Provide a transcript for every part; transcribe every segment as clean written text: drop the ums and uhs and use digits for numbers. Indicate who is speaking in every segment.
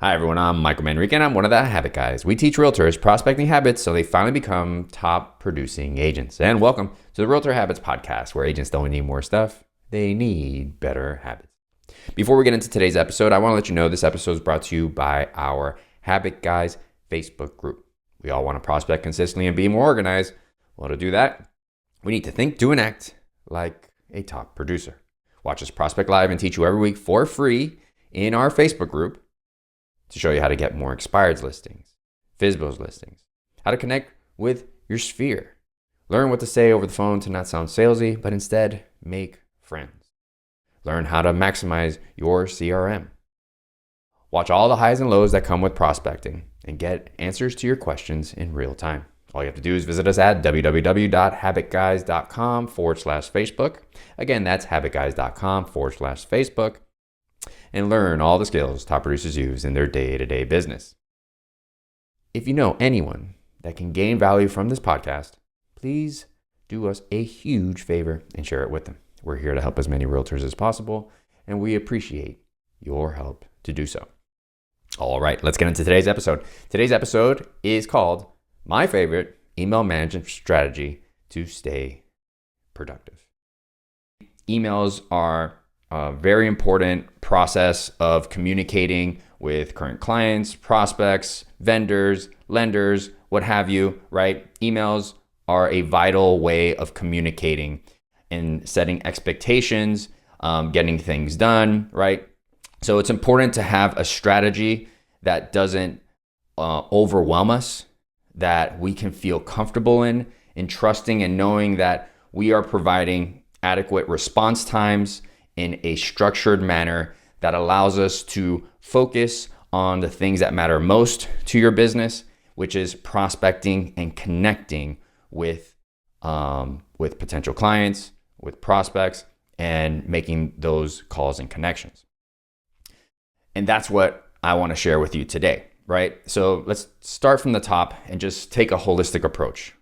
Speaker 1: Hi everyone, I'm Michael Manrique and I'm one of the Habit Guys. We teach realtors prospecting habits so they finally become top producing agents. And welcome to the Realtor Habits Podcast, where agents don't need more stuff, they need better habits. Before we get into today's episode, I want to let you know this episode is brought to you by our Habit Guys Facebook group. We all want to prospect consistently and be more organized. Well, to do that, we need to think, do, and act like a top producer. Watch us prospect live and teach you every week for free in our Facebook group to show you how to get more expired listings, FSBOs listings, how to connect with your sphere, learn what to say over the phone to not sound salesy, but instead make friends. Learn how to maximize your CRM. Watch all the highs and lows that come with prospecting and get answers to your questions in real time. All you have to do is visit us at www.habitguys.com/Facebook. Again, that's habitguys.com/Facebook. And learn all the skills top producers use in their day-to-day business. If you know anyone that can gain value from this podcast, please do us a huge favor and share it with them. We're here to help as many realtors as possible, and we appreciate your help to do so. All right, let's get into today's episode. Today's episode is called My Favorite Email Management Strategy to Stay Productive. Emails are a very important process of communicating with current clients, prospects, vendors, lenders, what have you, right? Emails are a vital way of communicating and setting expectations, getting things done, right? So it's important to have a strategy that doesn't overwhelm us, that we can feel comfortable in trusting and knowing that we are providing adequate response times in a structured manner that allows us to focus on the things that matter most to your business, which is prospecting and connecting with potential clients, with prospects, and making those calls and connections. And that's what I want to share with you today, right? So let's start from the top and just take a holistic approach.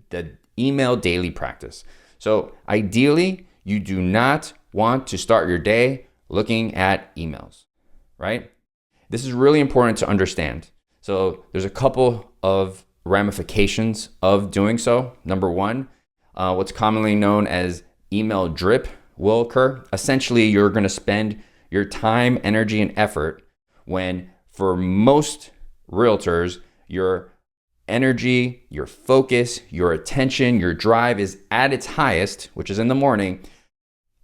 Speaker 1: The email daily practice. So ideally, you do not want to start your day looking at emails, right? This is really important to understand. So there's a couple of ramifications of doing so. Number one, what's commonly known as email drip will occur. Essentially, you're going to spend your time, energy, and effort when, for most realtors, your energy, your focus, your attention, your drive is at its highest, which is in the morning,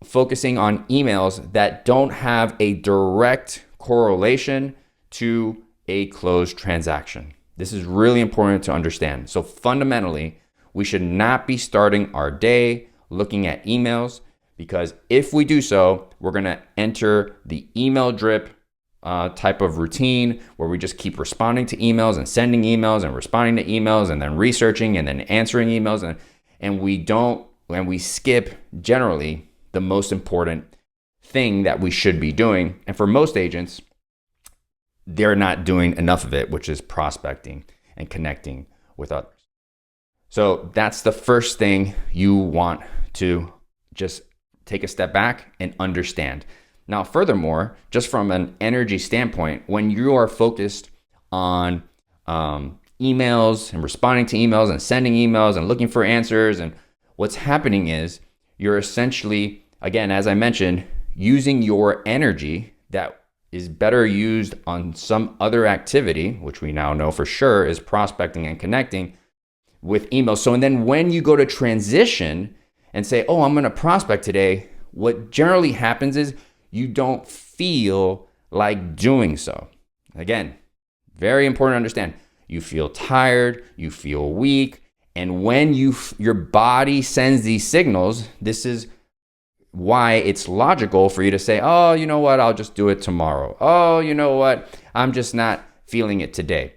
Speaker 1: focusing on emails that don't have a direct correlation to a closed transaction. This is really important to understand. So fundamentally, we should not be starting our day looking at emails, because if we do so, we're going to enter the email drip type of routine where we just keep responding to emails and sending emails and responding to emails and then researching and then answering emails, and we skip generally the most important thing that we should be doing. And for most agents, they're not doing enough of it, which is prospecting and connecting with others. So that's the first thing you want to just take a step back and understand. Now, furthermore, just from an energy standpoint, when you are focused on emails and responding to emails and sending emails and looking for answers, and what's happening is you're essentially, again, as I mentioned, using your energy that is better used on some other activity, which we now know for sure is prospecting and connecting with emails. So, and then when you go to transition and say, oh, I'm going to prospect today, what generally happens is you don't feel like doing so. Again, very important to understand. You feel tired, you feel weak, and when your body sends these signals, this is why it's logical for you to say, oh, you know what, I'll just do it tomorrow. Oh, you know what, I'm just not feeling it today.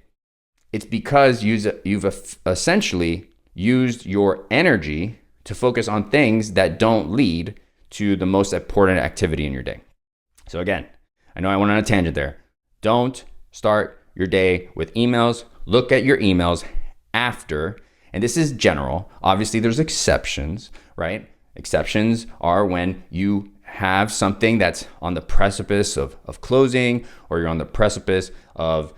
Speaker 1: It's because you've essentially used your energy to focus on things that don't lead to the most important activity in your day. So again, I know I went on a tangent there. Don't start your day with emails. Look at your emails after, and this is general. Obviously, there's exceptions, right? Exceptions are when you have something that's on the precipice of closing, or you're on the precipice of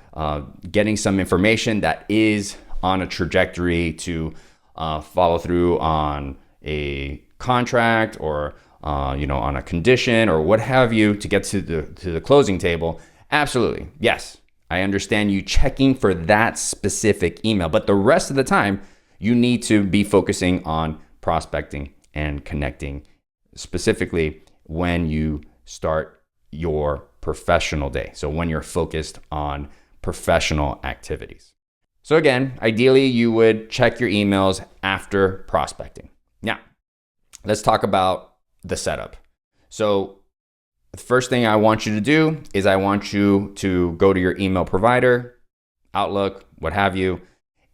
Speaker 1: getting some information that is on a trajectory to follow through on a contract, or on a condition, or what have you, to get to the closing table, absolutely, yes, I understand you checking for that specific email, but the rest of the time you need to be focusing on prospecting and connecting, specifically when you start your professional day. So when you're focused on professional activities. So again, ideally you would check your emails after prospecting. Now, let's talk about the setup. So the first thing I want you to do is I want you to go to your email provider, Outlook, what have you,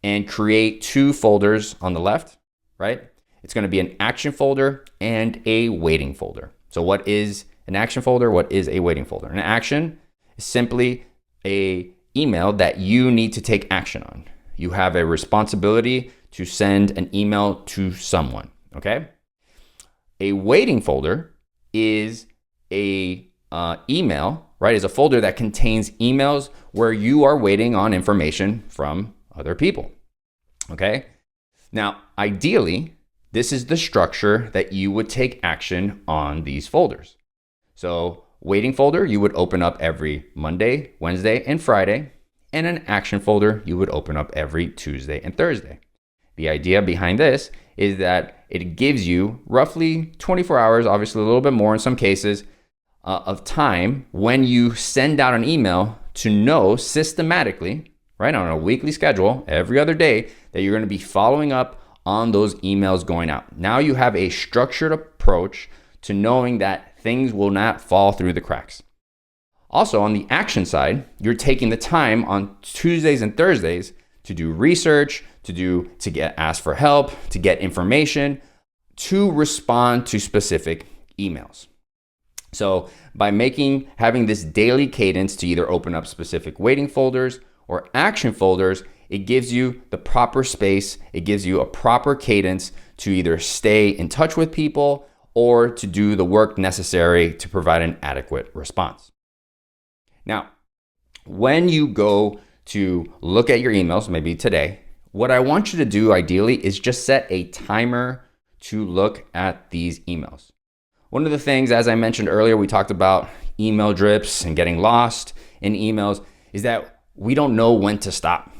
Speaker 1: and create 2 folders on the left, right? It's going to be an action folder and a waiting folder. So what is an action folder? What is a waiting folder? An action is simply a email that you need to take action on. You have a responsibility to send an email to someone, okay? A waiting folder is a email, right? Is a folder that contains emails where you are waiting on information from other people, okay? Now, ideally, this is the structure that you would take action on these folders. So waiting folder, you would open up every Monday, Wednesday, and Friday, and an action folder you would open up every Tuesday and Thursday. The idea behind this is that it gives you roughly 24 hours, obviously a little bit more in some cases, of time when you send out an email to know systematically, right, on a weekly schedule, every other day, that you're going to be following up on those emails going out. Now you have a structured approach to knowing that things will not fall through the cracks. Also, on the action side, you're taking the time on Tuesdays and Thursdays to do research, to get asked for help, to get information, to respond to specific emails. So by having this daily cadence to either open up specific waiting folders or action folders, it gives you the proper space, it gives you a proper cadence to either stay in touch with people or to do the work necessary to provide an adequate response. Now, when you go to look at your emails, maybe today, what I want you to do ideally is just set a timer to look at these emails. One of the things, as I mentioned earlier, we talked about email drips and getting lost in emails, is that we don't know when to stop.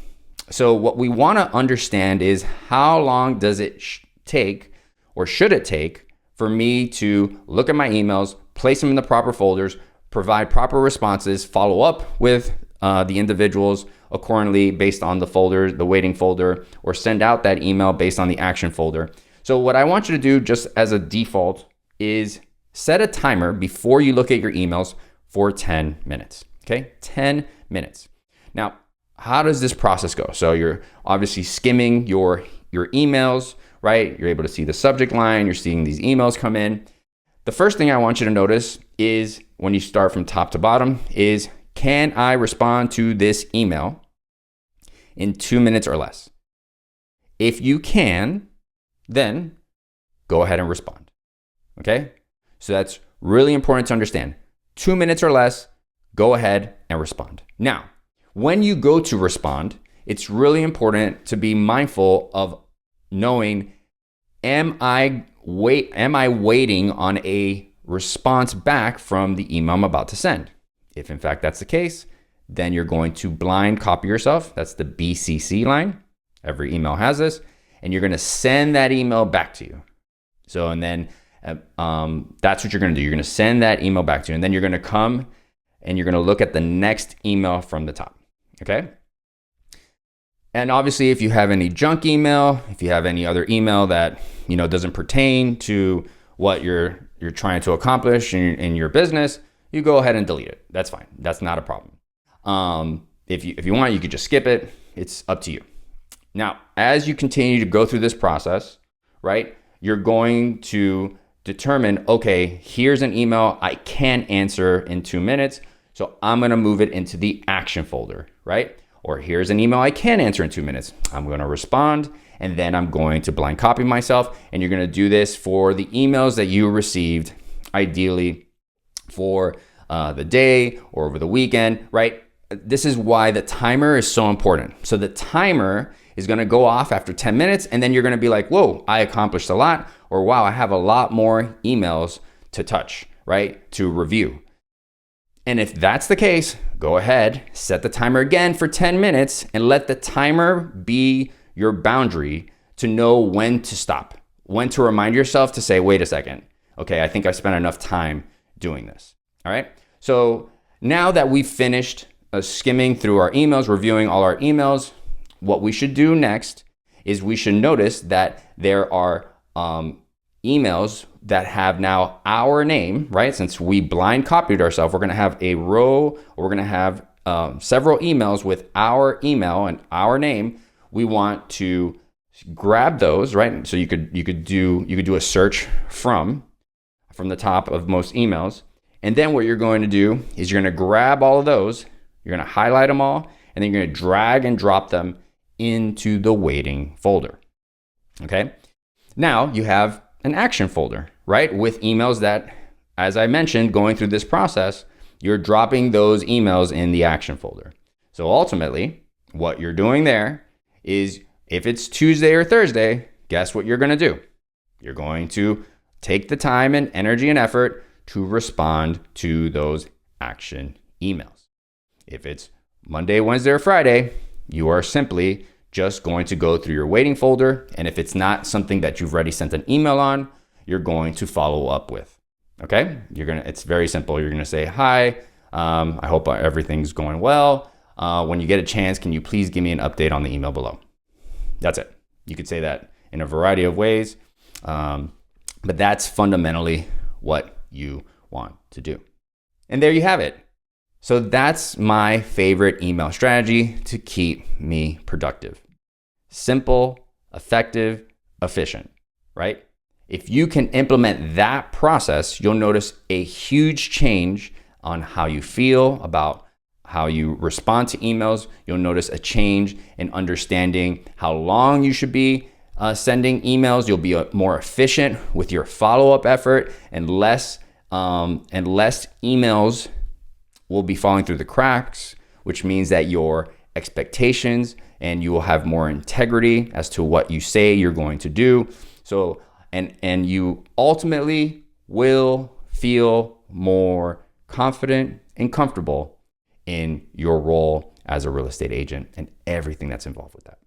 Speaker 1: So what we want to understand is how long does it take, or should it take, for me to look at my emails, place them in the proper folders, provide proper responses, follow up with the individuals accordingly based on the folder, the waiting folder, or send out that email based on the action folder. So what I want you to do, just as a default, is set a timer before you look at your emails for 10 minutes, okay? 10 minutes. Now, how does this process go? So you're obviously skimming your emails, right? You're able to see the subject line, you're seeing these emails come in. The first thing I want you to notice is, when you start from top to bottom, is, can I respond to this email in 2 minutes or less? If you can, then go ahead and respond, okay? So that's really important to understand. 2 minutes or less, go ahead and respond. Now, when you go to respond, it's really important to be mindful of knowing, am I waiting on a response back from the email I'm about to send? If in fact that's the case, then you're going to blind copy yourself. That's the BCC line. Every email has this, and you're going to send that email back to you. So, and then that's what you're going to do. You're going to send that email back to you, and then you're going to come and you're going to look at the next email from the top. Okay. And obviously, if you have any junk email, if you have any other email that doesn't pertain to what you're trying to accomplish in your business, you go ahead and delete it. That's fine. That's not a problem. If you want, you could just skip it. It's up to you. Now, as you continue to go through this process, right, you're going to determine, okay, here's an email I can answer in 2 minutes, so I'm going to move it into the action folder, right? Or here's an email I can answer in 2 minutes. I'm going to respond, and then I'm going to blind copy myself, and you're going to do this for the emails that you received ideally for the day or over the weekend, right? This is why the timer is so important. So the timer is going to go off after 10 minutes, and then you're going to be like, whoa, I accomplished a lot, or wow, I have a lot more emails to touch, right? To review. And if that's the case, go ahead, set the timer again for 10 minutes and let the timer be your boundary to know when to stop, when to remind yourself to say, wait a second. Okay, I think I spent enough time doing this. All right. So now that we've finished skimming through our emails, reviewing all our emails, what we should do next is we should notice that there are emails that have now our name, right? Since we blind copied ourselves, we're going to have a row, or we're going to have several emails with our email and our name. We want to grab those, right? So you could do a search from the top of most emails. And then what you're going to do is you're going to grab all of those, you're going to highlight them all, and then you're going to drag and drop them into the waiting folder. Okay? Now you have an action folder, right? With emails that, as I mentioned, going through this process, you're dropping those emails in the action folder. So ultimately, what you're doing there is, if it's Tuesday or Thursday, guess what you're going to do? You're going to take the time and energy and effort to respond to those action emails. If it's Monday, Wednesday, or Friday, you are simply just going to go through your waiting folder. And if it's not something that you've already sent an email on, you're going to follow up with. Okay? It's very simple. You're going to say, hi, I hope everything's going well. When you get a chance, can you please give me an update on the email below? That's it. You could say that in a variety of ways. But that's fundamentally what you want to do. And there you have it. So that's my favorite email strategy to keep me productive. Simple, effective, efficient, right? If you can implement that process, you'll notice a huge change on how you feel about how you respond to emails. You'll notice a change in understanding how long you should be sending emails. You'll be more efficient with your follow-up effort, and less emails will be falling through the cracks, which means that your expectations, and you will have more integrity as to what you say you're going to do. So, and you ultimately will feel more confident and comfortable in your role as a real estate agent and everything that's involved with that.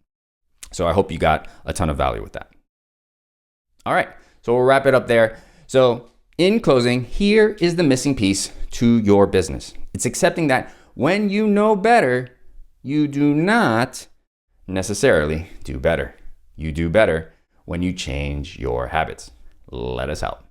Speaker 1: So I hope you got a ton of value with that. All right, so we'll wrap it up there. So in closing, here is the missing piece to your business. It's accepting that when you know better, you do not necessarily do better. You do better when you change your habits. Let us help.